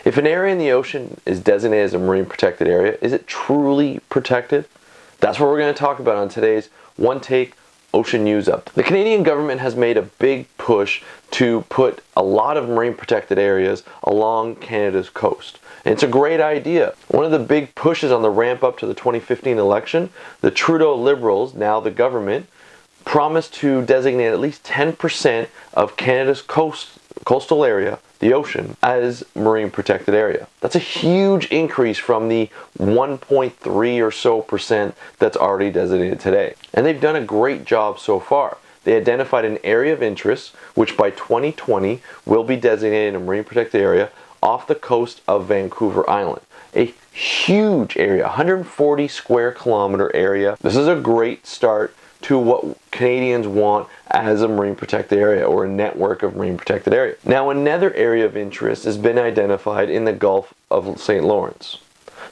If an area in the ocean is designated as a marine protected area, is it truly protected? That's what we're going to talk about on today's One Take Ocean News Up. The Canadian government has made a big push to put a lot of marine protected areas along Canada's coast. And it's a great idea. One of the big pushes on the ramp up to the 2015 election, the Trudeau Liberals, now the government, promised to designate at least 10% of Canada's coastal area, the ocean, as marine protected area. That's a huge increase from the 1.3 or so percent that's already designated today. And they've done a great job so far. They identified an area of interest, which by 2020 will be designated a marine protected area off the coast of Vancouver Island. A huge area, 140 square kilometer area. This is a great start to what Canadians want as a marine protected area, or a network of marine protected area. Now, another area of interest has been identified in the Gulf of St. Lawrence.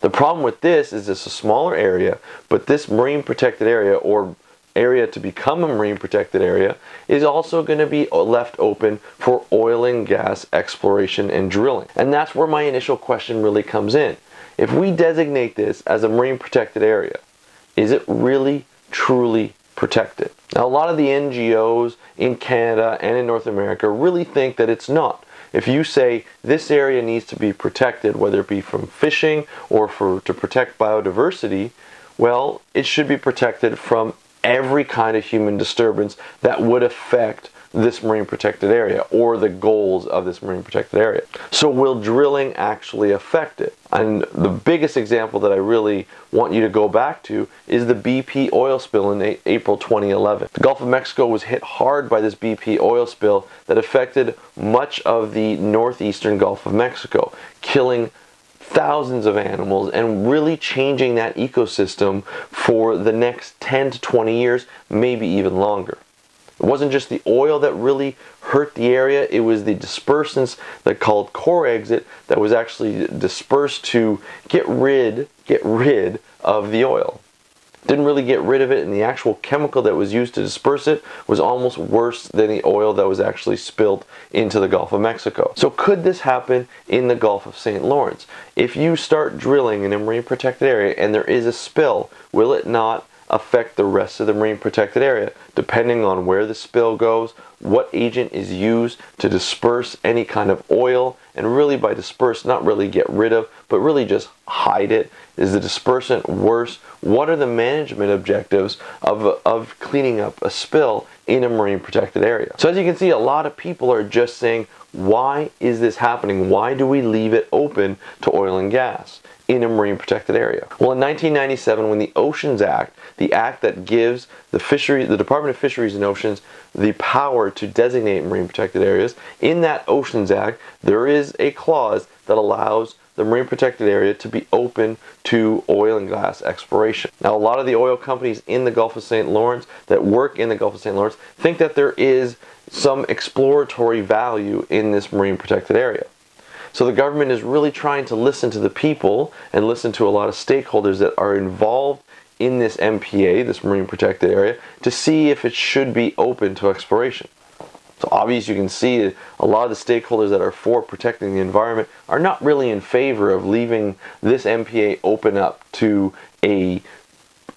The problem with this is it's a smaller area, but this marine protected area, or area to become a marine protected area, is also going to be left open for oil and gas exploration and drilling. And that's where my initial question really comes in. If we designate this as a marine protected area, is it really, truly protected? Now, a lot of the NGOs in Canada and in North America really think that it's not. If you say this area needs to be protected, whether it be from fishing or to protect biodiversity, well, it should be protected from every kind of human disturbance that would affect this marine protected area or the goals of this marine protected area. So will drilling actually affect it? And the biggest example that I really want you to go back to is the BP oil spill in April 2011. The Gulf of Mexico was hit hard by this BP oil spill that affected much of the northeastern Gulf of Mexico, killing thousands of animals and really changing that ecosystem for the next 10 to 20 years, maybe even longer. It wasn't just the oil that really hurt the area, it was the dispersants that called core exit that was actually dispersed to get rid of the oil. Didn't really get rid of it, and the actual chemical that was used to disperse it was almost worse than the oil that was actually spilled into the Gulf of Mexico. So could this happen in the Gulf of St. Lawrence? If you start drilling in a marine protected area and there is a spill, will it not affect the rest of the marine protected area, depending on where the spill goes, what agent is used to disperse any kind of oil, and really by disperse, not really get rid of, but really just hide it? Is the dispersant worse? What are the management objectives of cleaning up a spill in a marine protected area? So as you can see, a lot of people are just saying, why is this happening? Why do we leave it open to oil and gas in a marine protected area? Well, in 1997, when the Oceans Act, the act that gives the Department of Fisheries and Oceans the power to designate marine protected areas, in that Oceans Act, there is a clause that allows the marine protected area to be open to oil and gas exploration. Now, a lot of the oil companies in the Gulf of St. Lawrence that work in the Gulf of St. Lawrence think that there is some exploratory value in this marine protected area. So the government is really trying to listen to the people and listen to a lot of stakeholders that are involved in this MPA, this marine protected area, to see if it should be open to exploration. So obviously you can see that a lot of the stakeholders that are for protecting the environment are not really in favor of leaving this MPA open up to a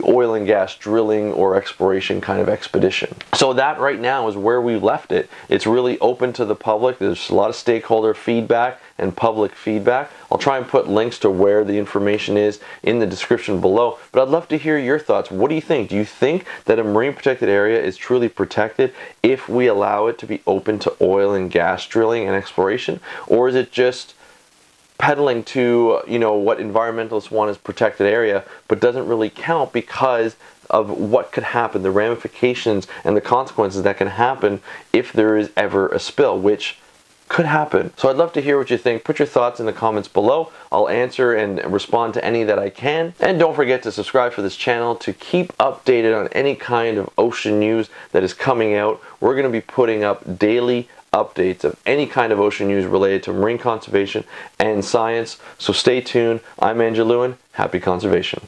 oil and gas drilling or exploration kind of expedition. So that right now is where we left it. It's really open to the public. There's a lot of stakeholder feedback and public feedback. I'll try and put links to where the information is in the description below, but I'd love to hear your thoughts. What do you think? Do you think that a marine protected area is truly protected if we allow it to be open to oil and gas drilling and exploration? Or is it just peddling to, what environmentalists want as protected area, but doesn't really count because of what could happen, the ramifications and the consequences that can happen if there is ever a spill, which could happen. So I'd love to hear what you think. Put your thoughts in the comments below. I'll answer and respond to any that I can. And don't forget to subscribe for this channel to keep updated on any kind of ocean news that is coming out. We're going to be putting up daily updates of any kind of ocean news related to marine conservation and science. So stay tuned. I'm Andrew Lewin. Happy conservation.